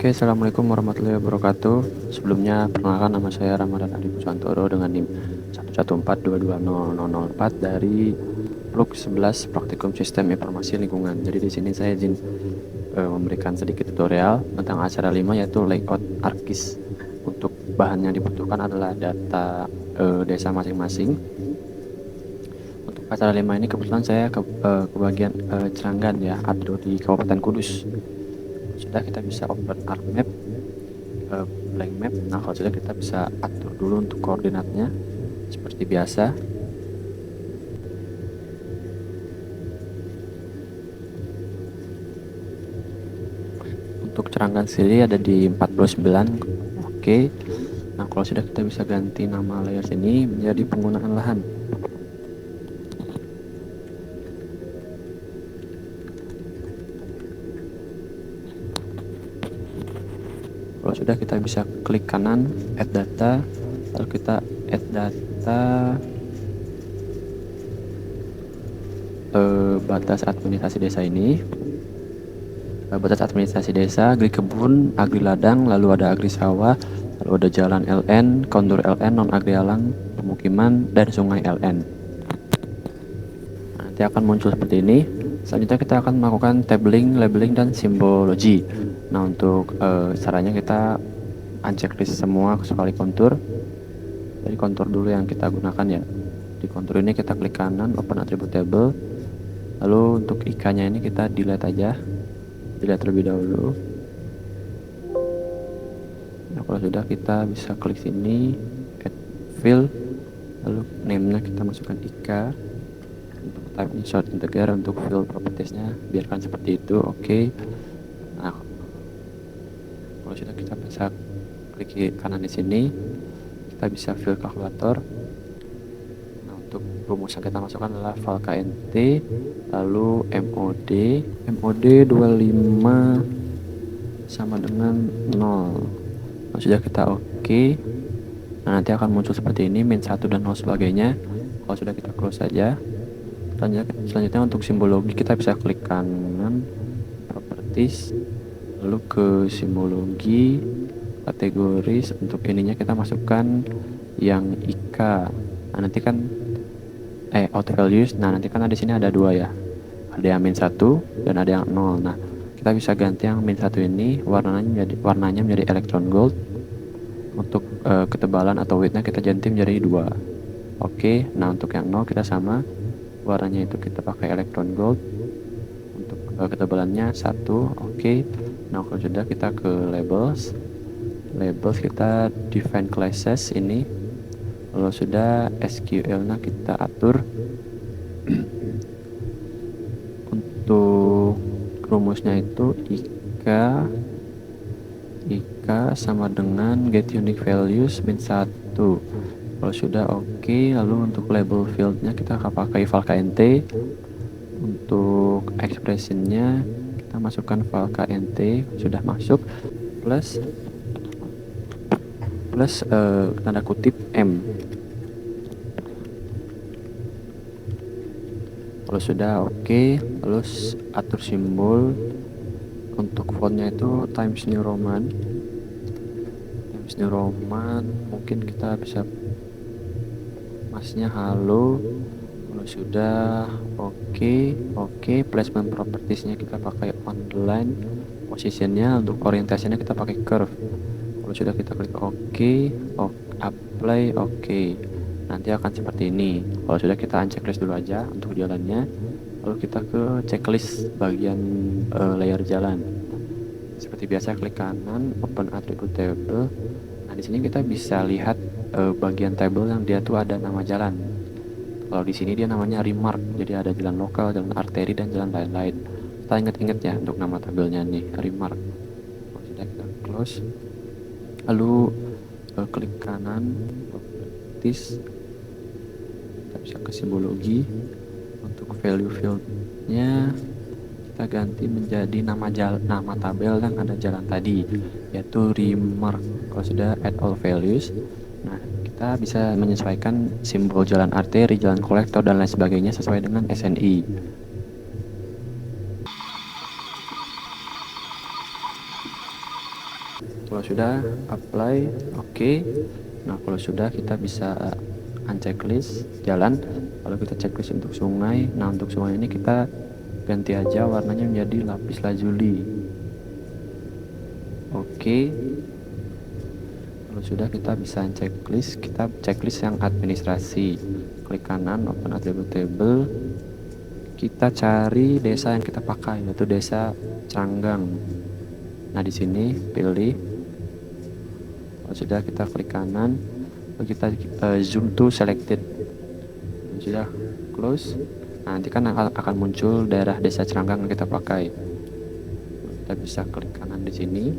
Oke, assalamualaikum warahmatullahi wabarakatuh. Sebelumnya, perkenalkan nama saya Ramadan Adi Pusantoro dengan NIM 114220004 dari PLUK 11 Praktikum Sistem Informasi Lingkungan. Jadi di sini saya izin memberikan sedikit tutorial tentang acara 5 yaitu layout ArcGIS. Untuk bahan yang dibutuhkan adalah data desa masing-masing. Untuk acara 5 ini kebetulan saya ke bagian Ceranggan ya, atau di Kabupaten Kudus. Sudah kita bisa open ArcMap, blank map. Nah kalau sudah kita bisa atur dulu untuk koordinatnya seperti biasa. Untuk Ceranggan sendiri ada di 49. Oke. Nah kalau sudah kita bisa ganti nama layar sini menjadi penggunaan lahan. Kalau sudah kita bisa klik kanan add data, lalu kita add data batas administrasi desa ini. Batas administrasi desa, agri kebun, agri ladang, lalu ada agri sawah, lalu ada jalan LN, kontur LN, non agri alang, pemukiman, dan sungai LN. Nanti akan muncul seperti ini. Selanjutnya kita akan melakukan tabling, labeling, dan simbologi. Nah untuk caranya kita unchecklist semua sekali kontur. Jadi kontur dulu yang kita gunakan ya. Di kontur ini kita klik kanan, open attribute table. Lalu untuk ikannya ini kita delete aja, delete terlebih dahulu. Nah kalau sudah kita bisa klik sini, add field, lalu name-nya kita masukkan ika. Untuk type insert integer, untuk field properties-nya biarkan seperti itu. Oke. Nah kalau sudah kita bisa klik kanan di sini, kita bisa fill kalkulator. Nah untuk rumus yang kita masukkan adalah val KNT, lalu MOD 25 sama dengan 0. Nah sudah kita oke. Nah nanti akan muncul seperti ini, min 1 dan 0 sebagainya. Kalau sudah kita close saja. Selanjutnya untuk simbologi kita bisa klik kanan, properties, lalu ke simbologi, kategoris. Untuk ininya kita masukkan yang IK. Nah nanti kan auto values. Nah nanti kan di sini ada dua ya, ada yang min 1 dan ada yang 0. Nah kita bisa ganti yang min 1 ini warnanya menjadi electron gold. Untuk ketebalan atau widthnya kita ganti menjadi 2. Oke. Nah untuk yang 0 kita sama, warnanya itu kita pakai electron gold. Untuk ketebalannya 1. Oke. Nah kalau sudah kita ke labels kita define classes ini. Kalau sudah SQL nya kita atur. Untuk rumusnya itu ika sama dengan get unique values min 1. Kalau sudah oke, lalu untuk label fieldnya kita akan pakai val KNT. Untuk expressionnya kita masukkan val KNT, sudah masuk, plus tanda kutip M. Kalau sudah oke, lalu atur simbol. Untuk fontnya itu Times New Roman. Mungkin kita bisa masnya halo. Kalau sudah oke, placement propertiesnya kita pakai online, positionnya untuk orientasinya kita pakai curve. Kalau sudah kita klik apply oke. Nanti akan seperti ini. Kalau sudah kita unchecklist dulu aja untuk jalannya, lalu kita ke checklist bagian layer jalan. Seperti biasa klik kanan, open attribute table. Nah di sini kita bisa lihat bagian table yang dia tuh ada nama jalan. Kalau di sini dia namanya remark, jadi ada jalan lokal, jalan arteri, dan jalan lain-lain. Kita ingat-ingat ya untuk nama tabelnya nih, remark. Kalau sudah kita close, lalu klik kanan, properties, kita bisa ke simbologi. Untuk value fieldnya kita ganti menjadi nama tabel yang ada jalan tadi, yaitu remark. Kalau sudah add all values, nah kita bisa menyesuaikan simbol jalan arteri, jalan kolektor, dan lain sebagainya sesuai dengan SNI. Kalau sudah, apply, oke. Nah, kalau sudah, kita bisa unchecklist jalan. Kalau kita checklist untuk sungai, nah untuk sungai ini kita ganti aja warnanya menjadi lapis lazuli. Oke. Kalau sudah, kita bisa checklist. Kita checklist yang administrasi. Klik kanan, open attribute table. Kita cari desa yang kita pakai, yaitu desa Cranggang. Nah, di sini pilih. Kalau sudah, kita klik kanan. Lalu kita zoom to selected. Kalau sudah, close. Nah, nanti kan akan muncul daerah desa Cranggang yang kita pakai. Kita bisa klik kanan di sini.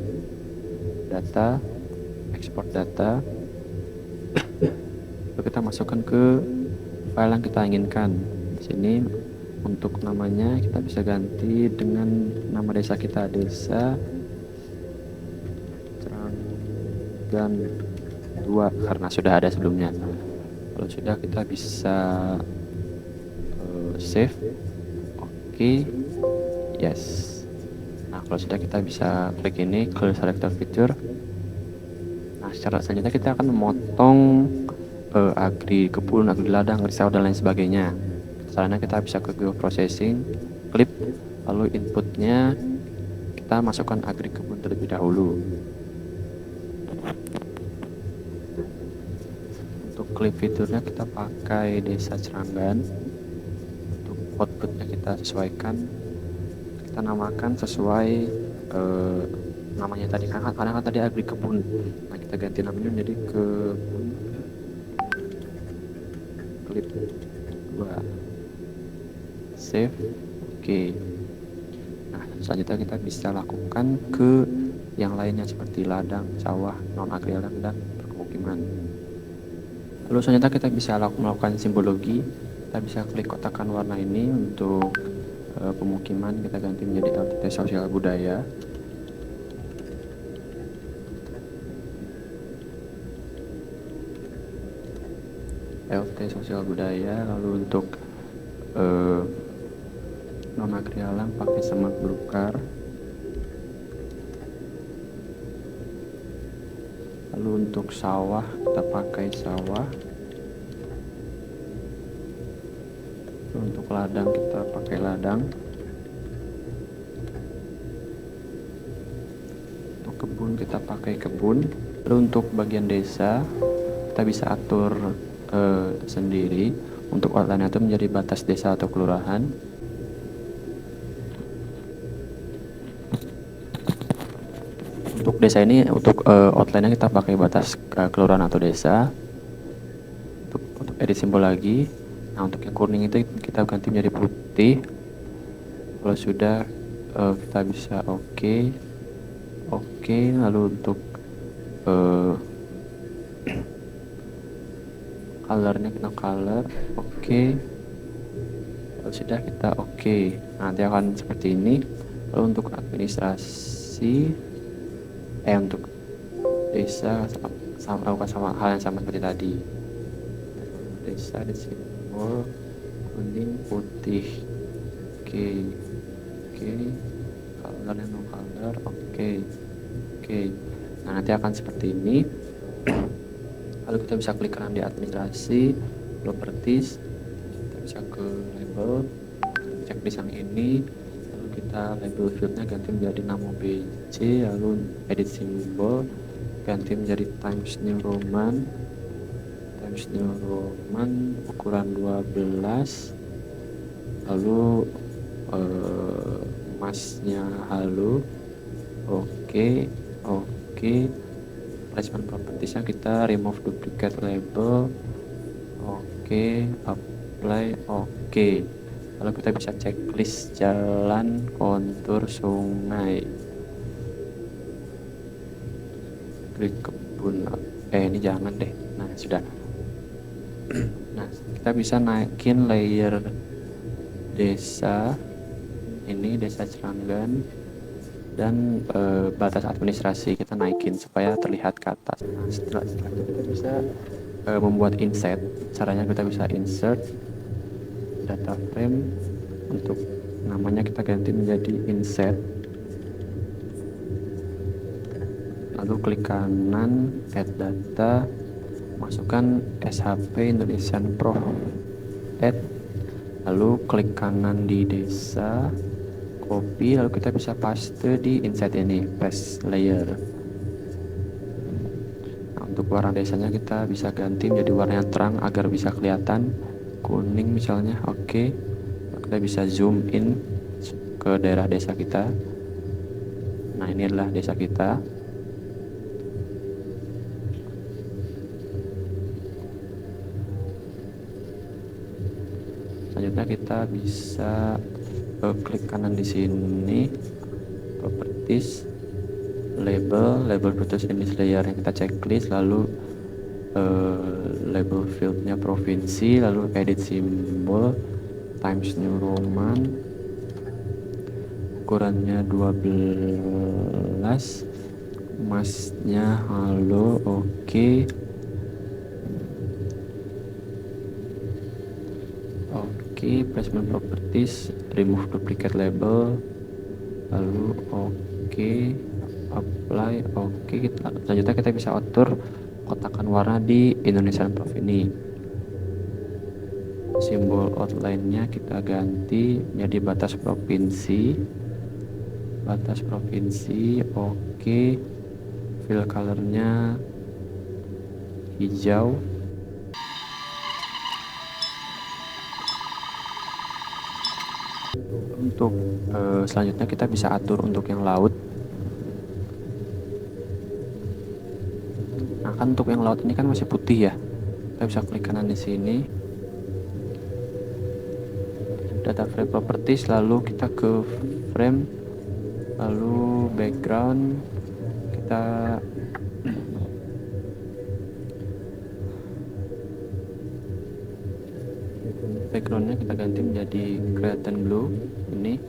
Data, export data. Lalu kita masukkan ke file yang kita inginkan. Di sini untuk namanya kita bisa ganti dengan nama desa kita, desa Cranggang 2, karena sudah ada sebelumnya. Kalau sudah, kita bisa save. Oke. Yes. Nah, kalau sudah, kita bisa klik ini, clear selector feature. Nah, secara selanjutnya kita akan memotong agri kebun, agri ladang, agri sawah, dan lain sebagainya. Caranya kita bisa ke geoprocessing, clip, lalu inputnya kita masukkan agri kebun terlebih dahulu. Untuk clip fiturnya kita pakai desa Cranggan. Untuk outputnya kita sesuaikan, kita namakan sesuai namanya tadi, karena kan tadi agri kebun. Nah, kita ganti namanya menjadi kebun clip 2. Save. Oke. Nah, selanjutnya kita bisa lakukan ke yang lainnya seperti ladang, sawah, non agri ladang, dan permukiman. Lalu selanjutnya kita bisa melakukan simbologi. Kita bisa klik kotakan warna ini untuk pemukiman, kita ganti menjadi LTT sosial budaya. LT sosial budaya. Lalu untuk non agri alam pakai semak belukar. Lalu untuk sawah kita pakai sawah. Lalu untuk ladang kita pakai ladang. Untuk kebun kita pakai kebun. Lalu untuk bagian desa kita bisa atur sendiri. Untuk outline itu menjadi batas desa atau kelurahan. Untuk desa ini, untuk outline-nya kita pakai batas kelurahan atau desa. Untuk edit simbol lagi. Nah, untuk yang kuning itu kita ganti menjadi putih. Kalau sudah, kita bisa oke. Lalu untuk colornya kita color, oke. Kalau sudah, kita oke. Nanti akan seperti ini. Lalu untuk administrasi, untuk desa lakukan sama hal yang sama seperti tadi. Desa di simbol kuning putih. Oke. Colornya no color, oke. Nah, nanti akan seperti ini. Lalu kita bisa klik kanan di administrasi, properties, kita bisa ke label, checklist yang ini, lalu kita label fieldnya ganti menjadi nama BC, lalu edit simbol ganti menjadi Times New Roman ukuran 12, lalu masnya halo, oke. Placement propertiesnya kita remove duplicate label, oke. Apply, oke. Lalu kita bisa checklist jalan, kontur sungai, klik kebun. Ini jangan deh. Nah, sudah. Nah, kita bisa naikin layer desa ini, desa Cranggan, dan batas administrasi kita naikin supaya terlihat ke atas. Nah, setelah itu kita bisa membuat inset. Caranya kita bisa insert data frame. Untuk namanya kita ganti menjadi inset. lalu klik kanan add data, masukkan SHP Indonesian Prof, add, lalu klik kanan di desa, copy, lalu kita bisa paste di inside ini, paste layer. Nah, untuk warna desanya kita bisa ganti menjadi warna yang terang agar bisa kelihatan, kuning misalnya. Oke, kita bisa zoom in ke daerah desa kita. Nah, ini adalah desa kita. Selanjutnya kita bisa klik kanan di sini, properties, label Bluetooth image layer yang kita checklist, lalu label fieldnya provinsi, lalu edit simbol Times New Roman, ukurannya 12, masnya halo, oke. Oke, placement properties, remove duplicate label, lalu oke, apply, oke. Selanjutnya kita bisa atur kotakan warna di Indonesian Prof ini. Simbol outline-nya kita ganti menjadi batas provinsi, oke. Fill color-nya hijau. Untuk selanjutnya kita bisa atur untuk yang laut. Nah, kan untuk yang laut ini kan masih putih ya. Kita bisa klik kanan di sini, data frame properties, lalu kita ke frame, lalu background, kita backgroundnya kita ganti menjadi Cretan blue, ini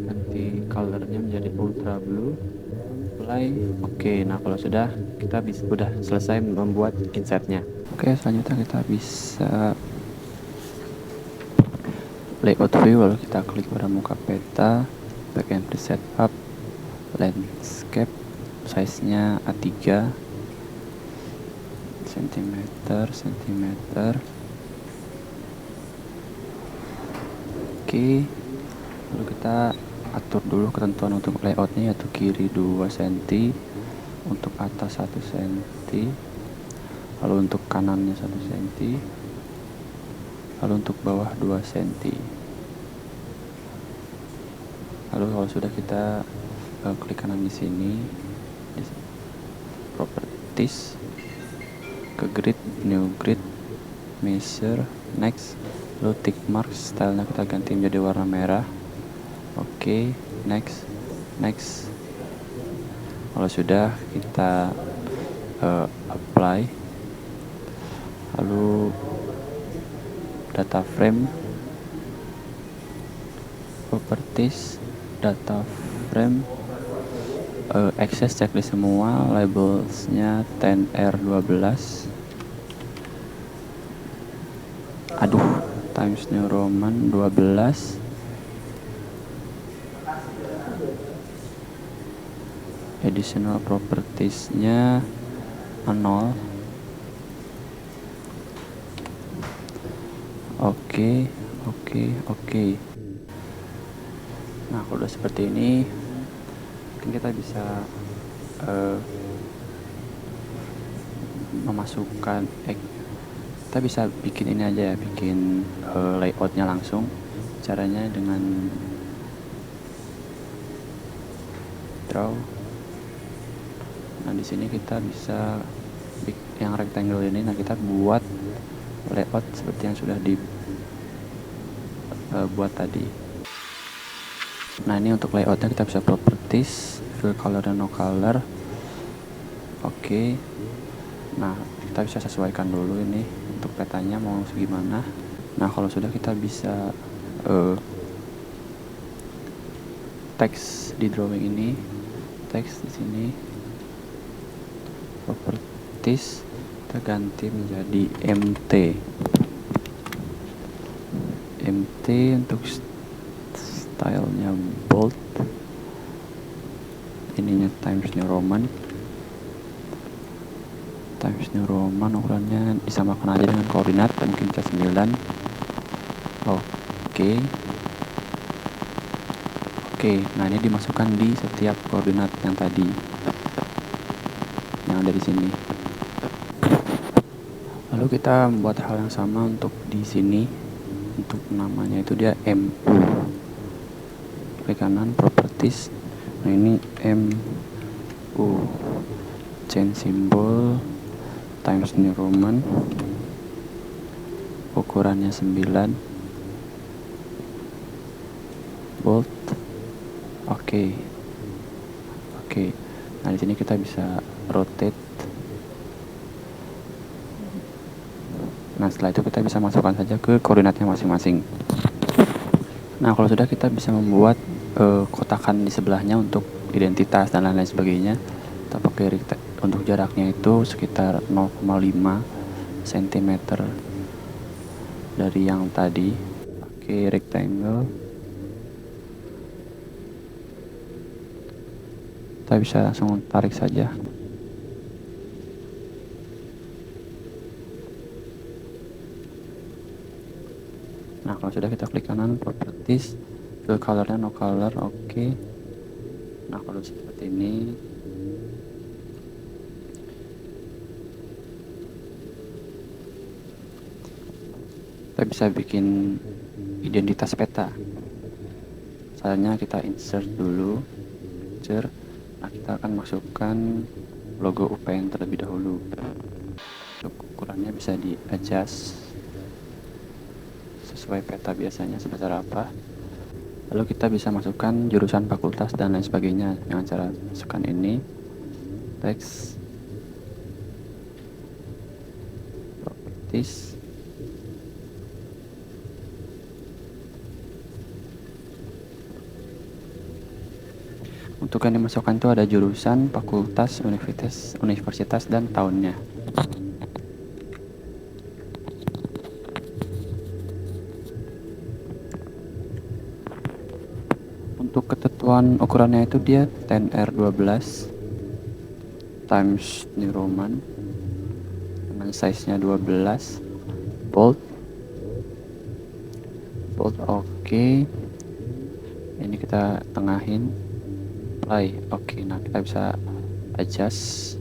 ganti colornya menjadi ultra blue, apply, oke. Nah, kalau sudah, kita udah selesai membuat insertnya. Oke, selanjutnya kita bisa layout view, lalu kita klik pada muka peta, backend preset up, landscape, size-nya A3 cm. Oke, lalu kita atur dulu ketentuan untuk layoutnya, yaitu kiri 2 cm, untuk atas 1 cm, lalu untuk kanannya 1 cm, lalu untuk bawah 2 cm. Lalu kalau sudah, kita klik kanan di sini, di properties, ke grid, new grid, measure, next, lalu tick mark, stylenya kita ganti menjadi warna merah. Oke, next. Kalau sudah, kita apply, lalu data frame, properties, data frame, access checklist semua, labelsnya 10R12, Times New Roman 12, additional propertiesnya 0. Oke. Nah, kalau udah seperti ini, mungkin kita bisa memasukkan kita bisa bikin ini aja ya, bikin layoutnya langsung. Caranya dengan draw. Nah, di sini kita bisa yang rectangle ini, nah kita buat layout seperti yang sudah dibuat tadi. Nah, ini untuk layoutnya kita bisa properties, fill color dan no color. Oke. Nah, kita bisa sesuaikan dulu ini untuk petanya mau segimana. Nah, kalau sudah, kita bisa teks di drawing ini, teks di sini, properties, kita ganti menjadi MT untuk stylenya bold, ininya Times New Roman. Times New Roman, ukurannya disamakan aja dengan koordinat, mungkin ke 9. Oke. Nah ini dimasukkan di setiap koordinat yang tadi, yang ada di sini. Lalu kita membuat hal yang sama untuk di sini. Untuk namanya itu dia MU. Klik kanan, properties. Nah ini MU. Change symbol, Times New Roman, ukurannya 9, bold. Oke. Nah di sini kita bisa rotate. Nah setelah itu kita bisa masukkan saja ke koordinatnya masing-masing. Nah kalau sudah, kita bisa membuat kotakan di sebelahnya untuk identitas dan lain-lain sebagainya. Kita pakai untuk jaraknya itu sekitar 0,5 cm dari yang tadi. Pakai rectangle. Kita bisa langsung tarik saja. Nah kalau sudah, kita klik kanan, properties, ke colornya no color. Oke. Nah kalau seperti ini, kita bisa bikin identitas peta. Caranya kita insert dulu, nah kita akan masukkan logo UPN terlebih dahulu. Untuk ukurannya bisa di adjust sesuai peta biasanya sebesar apa. Lalu kita bisa masukkan jurusan, fakultas, dan lain sebagainya dengan cara masukkan ini, teks, properties, untuk yang dimasukkan itu ada jurusan, fakultas, universitas dan tahunnya. Untuk ketentuan ukurannya itu dia 10R12 Times New Roman dengan size-nya 12, bold. Oke. Ini kita tengahin, apply. Oke. Nah kita bisa adjust.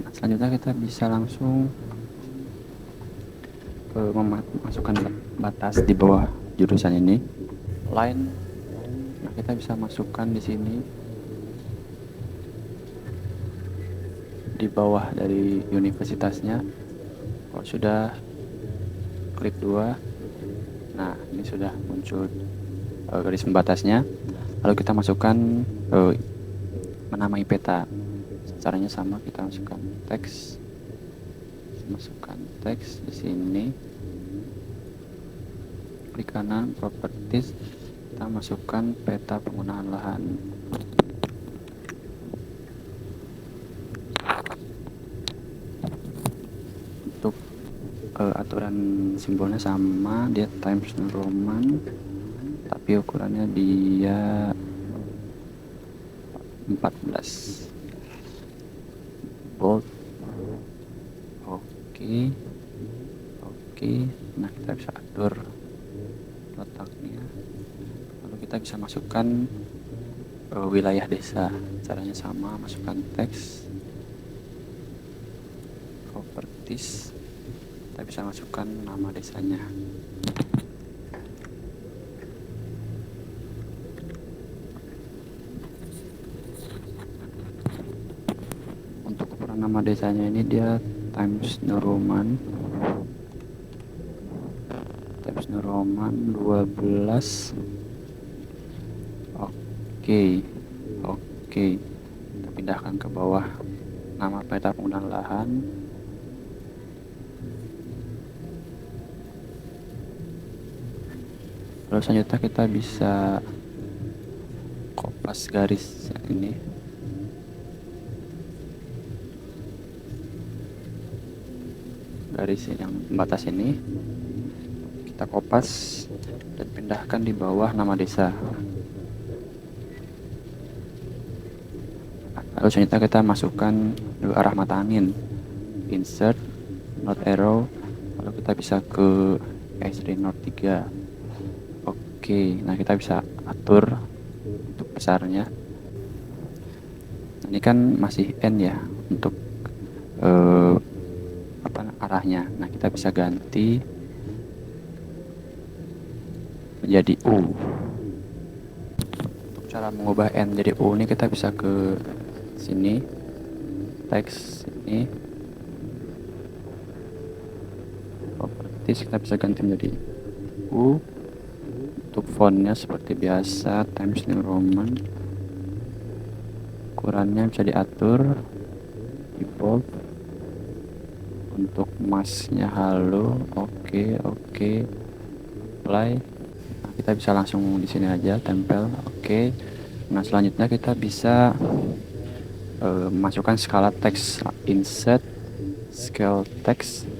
Nah, selanjutnya kita bisa langsung memasukkan batas di bawah jurusan ini, line. Nah kita bisa masukkan di sini di bawah dari universitasnya. Kalau sudah, klik 2. Nah ini sudah muncul garis pembatasnya. Lalu kita masukkan menamai peta. Caranya sama, kita masukkan teks di sini, klik kanan, properties, kita masukkan peta penggunaan lahan. Untuk aturan simbolnya sama, dia Times New Roman, tapi ukurannya dia 14, bold. Oke. Nah kita bisa atur letaknya. Lalu kita bisa masukkan wilayah desa. Caranya sama, masukkan teks, properties, kita bisa masukkan nama desanya. Untuk ukuran nama desanya ini dia Times New Roman 12. Oke. Kita pindahkan ke bawah nama peta penggunaan lahan. Lalu selanjutnya kita bisa kopas garis ini. Garis yang membatas ini kita kopas dan pindahkan di bawah nama desa. Lalu selanjutnya kita masukkan arah mata angin, insert north arrow, lalu kita bisa ke S3 north 3. Oke, nah kita bisa atur untuk besarnya. Ini kan masih N ya untuk arahnya. Nah kita bisa ganti menjadi U. Untuk cara mengubah N jadi U ini kita bisa ke sini, teks ini, properties, kita bisa ganti menjadi U. Untuk fontnya seperti biasa Times New Roman, ukurannya bisa diatur di bold. Untuk masknya halo, oke, apply. Nah, kita bisa langsung di sini aja tempel, oke. Nah selanjutnya kita bisa masukkan skala teks, insert scale text,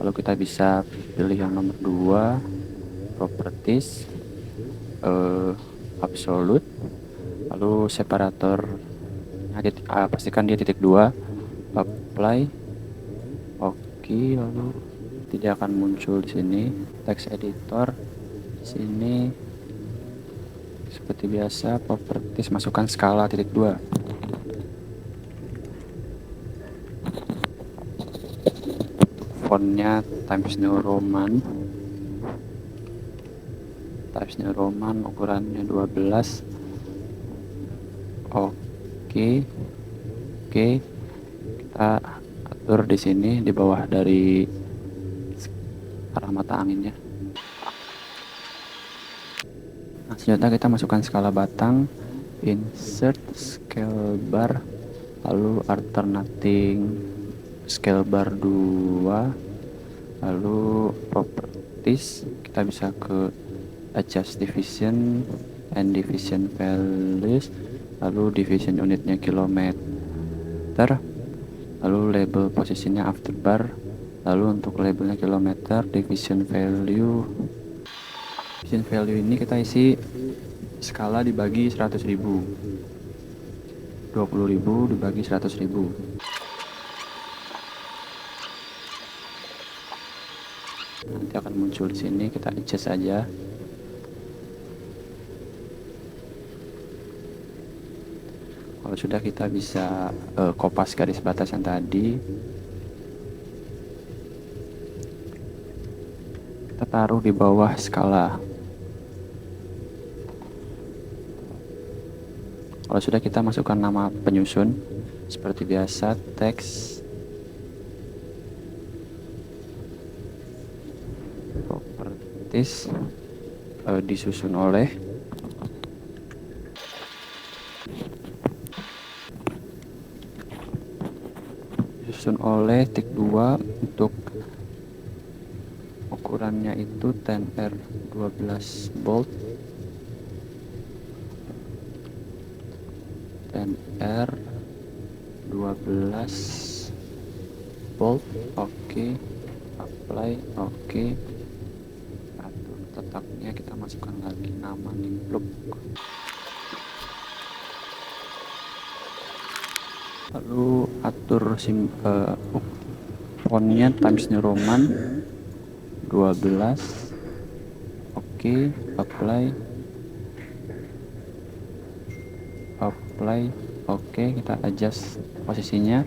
lalu kita bisa pilih yang nomor 2, properties, absolute, lalu separator pastikan dia titik 2, apply, oke. Lalu tidak akan muncul di sini. Text editor di sini seperti biasa, properties, masukkan skala titik 2. Fontnya Times New Roman, ukurannya 12. Oke, kita atur di sini di bawah dari arah mata anginnya. Nah selanjutnya kita masukkan skala batang, insert scale bar, lalu alternating scale bar 2, lalu properties, kita bisa ke adjust division and division values, lalu division unitnya kilometer, lalu label posisinya after bar, lalu untuk labelnya kilometer. Division value ini kita isi skala dibagi 100.000, 20.000 dibagi 100.000. Nanti akan muncul di sini, kita adjust saja. Kalau sudah, kita bisa kopas garis batas yang tadi, kita taruh di bawah skala. Kalau sudah, kita masukkan nama penyusun seperti biasa, teks, properties, disusun oleh, tik 2. Untuk ukurannya itu 10R 12 bold, 10R 12 bold, oke. Apply, oke. Atur letaknya, kita masukkan lagi nama nimblok, lalu atur fontnya Times New Roman 12, oke. Apply, oke. Kita adjust posisinya.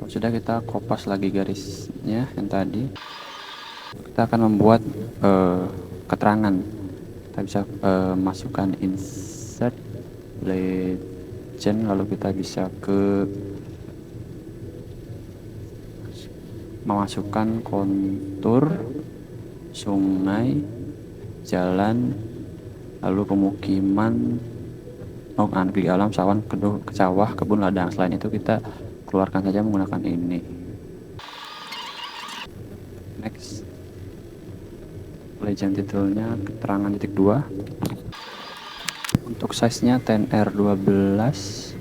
Sudah, kita kopas lagi garisnya yang tadi. Kita akan membuat keterangan. Kita bisa masukkan insert legend, lalu kita bisa ke memasukkan kontur sungai, jalan, lalu pemukiman, negeri alam, sawah, kebun, ladang. Selain itu kita keluarkan saja menggunakan ini. Next, legend titelnya keterangan titik 2. Untuk size nya 10R 12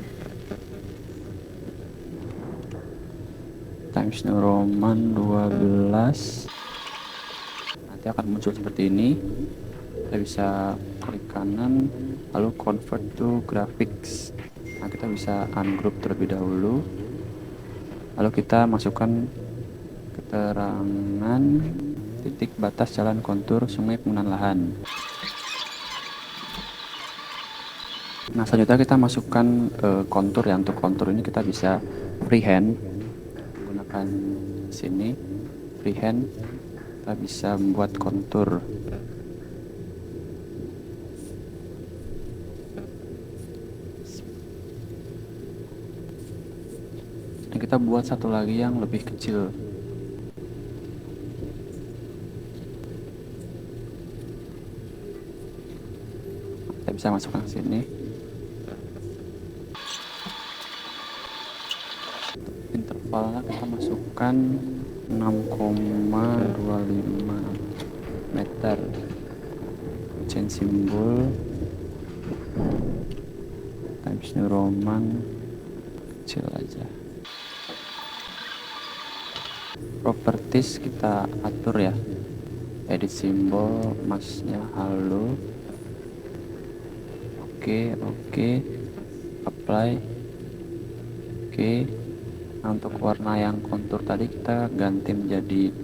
Times New Roman 12. Nanti akan muncul seperti ini. Kita bisa klik kanan lalu convert to graphics. Nah, kita bisa ungroup terlebih dahulu, lalu kita masukkan keterangan titik batas jalan kontur sungai penggunaan lahan. Nah, selanjutnya kita masukkan kontur ya. Untuk kontur ini kita bisa freehand menggunakan sini freehand, kita bisa membuat kontur. Dan kita buat satu lagi yang lebih kecil. Kita bisa masukkan ke sini. Intervalnya kita masukkan 6,25 meter. Change simbol Times New Roman kecil aja. Properties kita atur ya, edit simbol masnya halo. Oke, apply. Oke. Nah, untuk warna yang kontur tadi kita ganti menjadi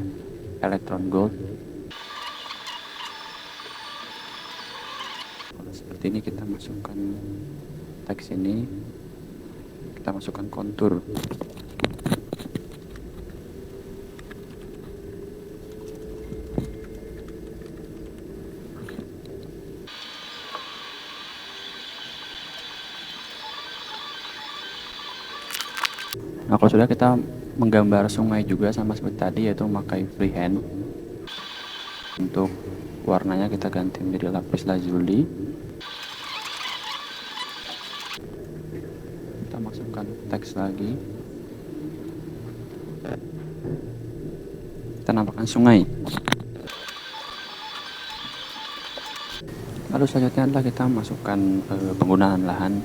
electron gold. Seperti ini kita masukkan teks ini, kita masukkan kontur. Nah, kalau sudah, kita menggambar sungai juga sama seperti tadi, yaitu memakai freehand. Untuk warnanya kita ganti menjadi lapis lazuli. Kita masukkan teks lagi. Kita nampakkan sungai. Lalu selanjutnya adalah kita masukkan penggunaan lahan.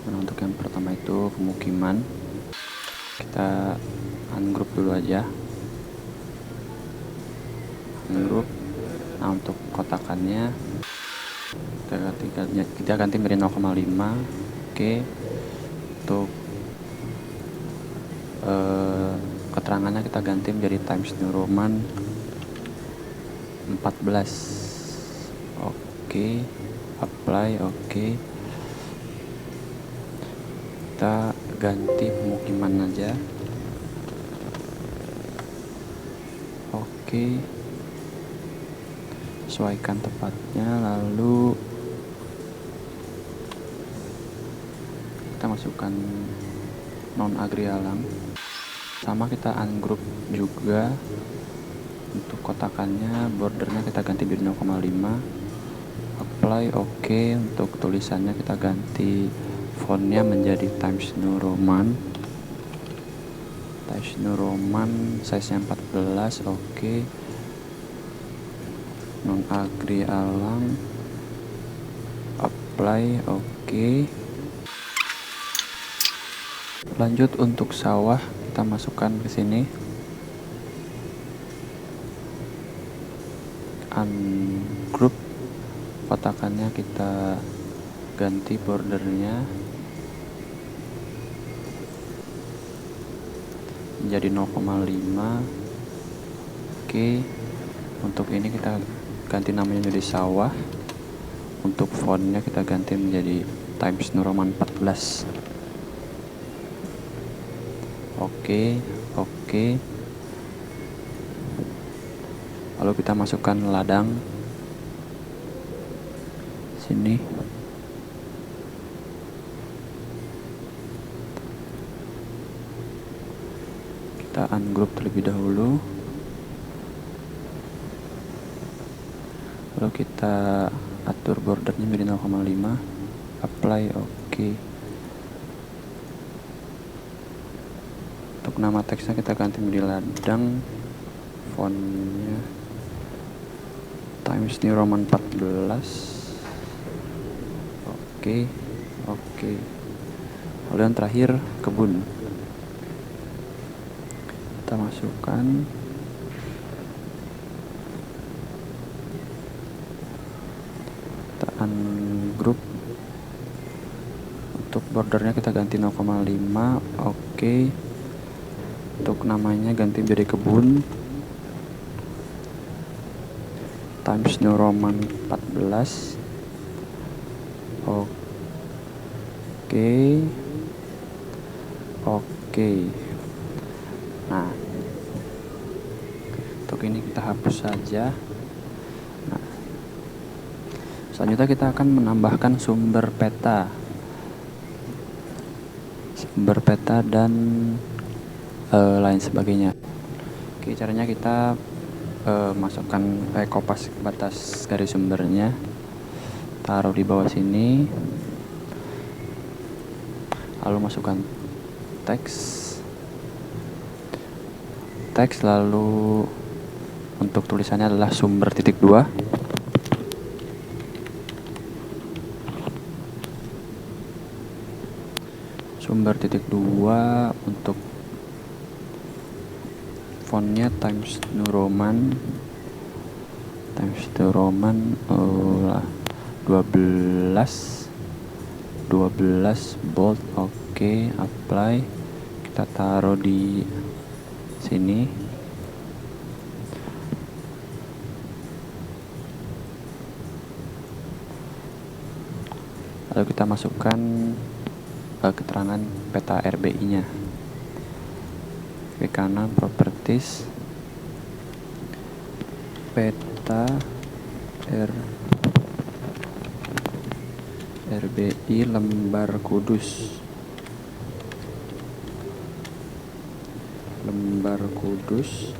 Nah, untuk yang pertama itu pemukiman. Kita ungroup dulu aja. Ungroup. Nah, untuk kotakannya kita ganti menjadi 0,5. Oke. Untuk keterangannya kita ganti menjadi Times New Roman 14. Oke. Apply. Oke. Kita ganti pemukiman aja. Oke. Sesuaikan tepatnya, lalu kita masukkan non agri alam. Sama kita ungroup juga. Untuk kotakannya, bordernya kita ganti menjadi 0,5. Apply. Oke. Untuk tulisannya kita ganti fontnya menjadi Times New Roman. Times New Roman size nya 14. Oke. Non agri alam. Apply. Oke. Lanjut untuk sawah, kita masukkan ke sini. Ungroup. Kotakannya kita ganti bordernya menjadi 0,5. Oke. Untuk ini kita ganti namanya menjadi sawah. Untuk fontnya kita ganti menjadi Times New Roman 14. Oke. Lalu kita masukkan ladang sini. Kita ungroup terlebih dahulu. Lalu kita atur bordernya menjadi 0,5. Apply. Oke. Untuk nama teksnya kita ganti menjadi ladang. Fontnya Times New Roman 14. Oke. Lalu yang terakhir kebun. Kita masukkan. ungroup. Untuk bordernya kita ganti 0,5. Oke. Untuk namanya ganti menjadi kebun Times New Roman 14. Oke. Nah, untuk ini kita hapus saja. Nah, selanjutnya kita akan menambahkan sumber peta dan lain sebagainya. Oke, caranya kita masukkan kopas batas garis sumbernya, taruh di bawah sini, lalu masukkan teks, lalu untuk tulisannya adalah sumber titik 2. Untuk fontnya Times New Roman 12 bold. Oke, apply. Kita taruh di sini. Lalu kita masukkan keterangan peta RBI-nya. Ke kanan, properties, peta RBI lembar Kudus. Lembar Kudus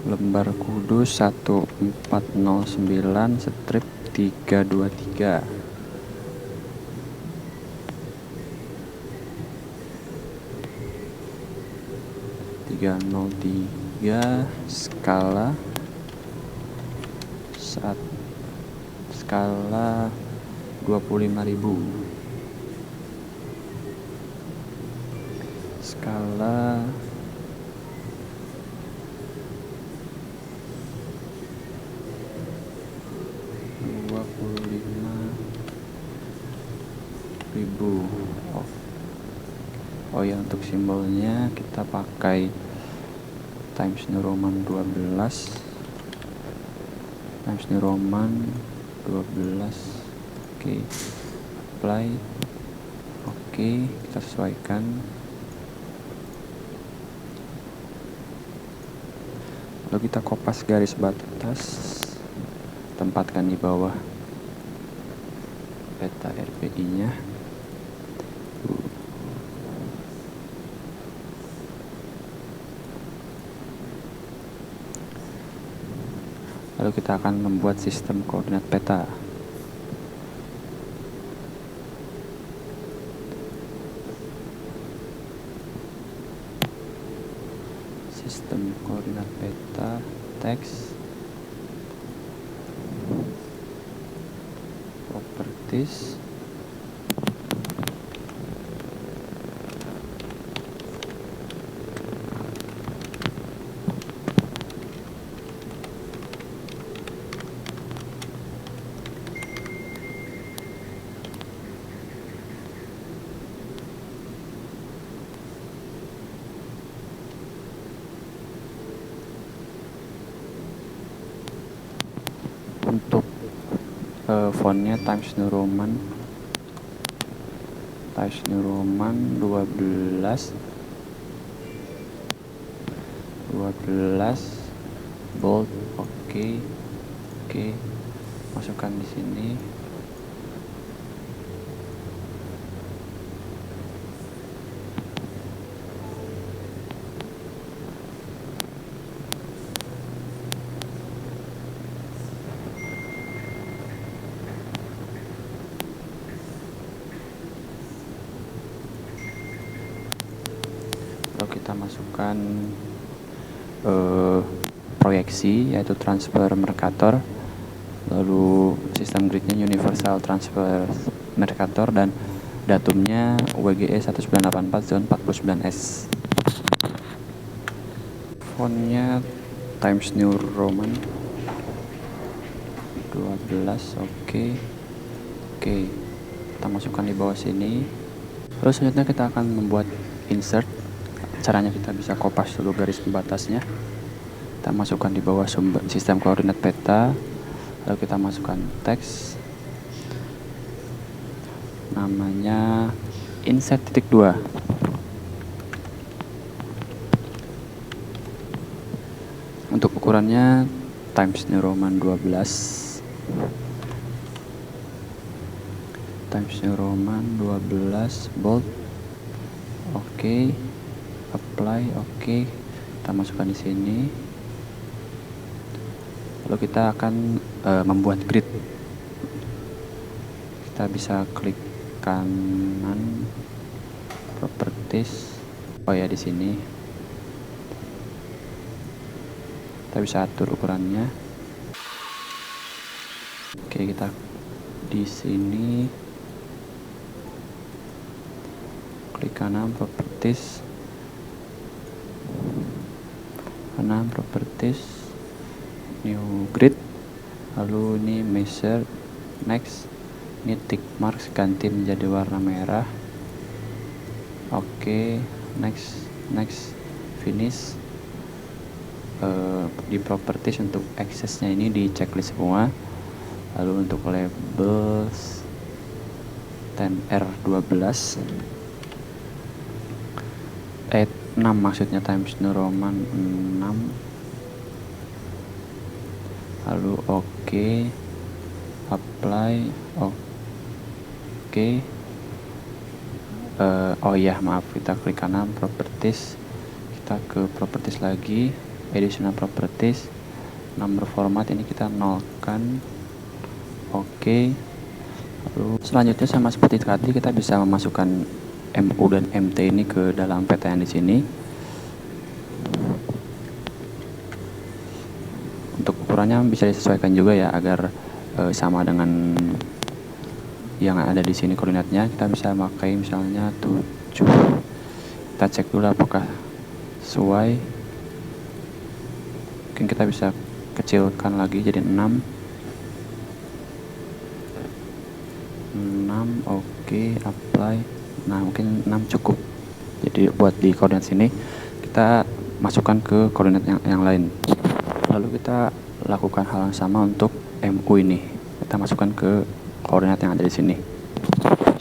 1409 strip 323. skala 25.000. Skala 25.000. Oh ya, untuk simbolnya kita pakai Times New Roman 12. Oke, apply. Oke, kita sesuaikan. Lalu kita kopas garis batas, tempatkan di bawah peta RBI-nya. Lalu kita akan membuat sistem koordinat peta. Sistem koordinat peta, teks, properties, untuk fontnya Times New Roman 12 bold. Oke, masukkan di sini. Lalu kita masukkan proyeksi, yaitu transfer Mercator, lalu sistem gridnya Universal Transfer Mercator, dan datumnya WGE 1984 zone 49S. Fontnya Times New Roman 12. Oke. Kita masukkan di bawah sini. Lalu selanjutnya kita akan membuat insert. Caranya kita bisa kopas dulu garis pembatasnya. Kita masukkan di bawah sumber sistem koordinat peta. Lalu kita masukkan teks. Namanya insert titik 2. Untuk ukurannya Times New Roman 12 bold. Oke. Apply. Oke. Kita masukkan di sini. Lalu kita akan membuat grid. Kita bisa klik kanan, properties. Oh ya, di sini kita bisa atur ukurannya. Oke, kita di sini klik kanan, properties, new grid. Lalu ini measure, next. Ini tick marks ganti menjadi warna merah. Oke, next, finish. Di properties untuk aksesnya ini di checklist semua. Lalu untuk labels 10R12 6 maksudnya Times New Roman 6. Lalu oke. Apply. Oke. Oh iya, maaf, kita klik kanan, properties. Kita ke properties lagi, additional properties, number format ini kita nolkan. Oke. Lalu selanjutnya sama seperti tadi, kita bisa memasukkan MU dan MT ini ke dalam peta yang di sini. Untuk ukurannya bisa disesuaikan juga ya, agar sama dengan yang ada di sini koordinatnya. Kita bisa pakai misalnya 7. Kita cek dulu apakah sesuai. Mungkin kita bisa kecilkan lagi jadi 6. Oke, apply. Nah, mungkin 6 cukup. Jadi buat di koordinat sini kita masukkan ke koordinat yang lain. Lalu kita lakukan hal yang sama untuk MU ini. Kita masukkan ke koordinat yang ada di sini.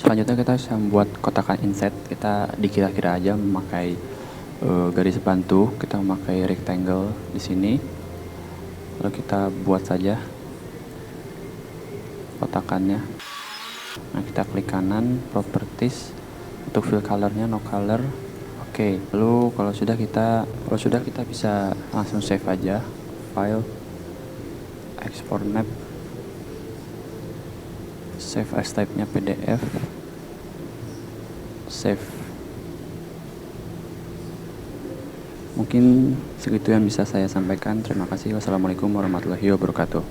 Selanjutnya kita bisa membuat kotakan inset. Kita dikira-kira aja memakai garis bantu. Kita memakai rectangle di sini. Lalu kita buat saja kotakannya. Nah, kita klik kanan, properties. Untuk fill colornya no color. Oke. Lalu kalau sudah kita bisa langsung save aja. File, export map, save as type-nya PDF, save. Mungkin segitu yang bisa saya sampaikan. Terima kasih. Wassalamualaikum warahmatullahi wabarakatuh.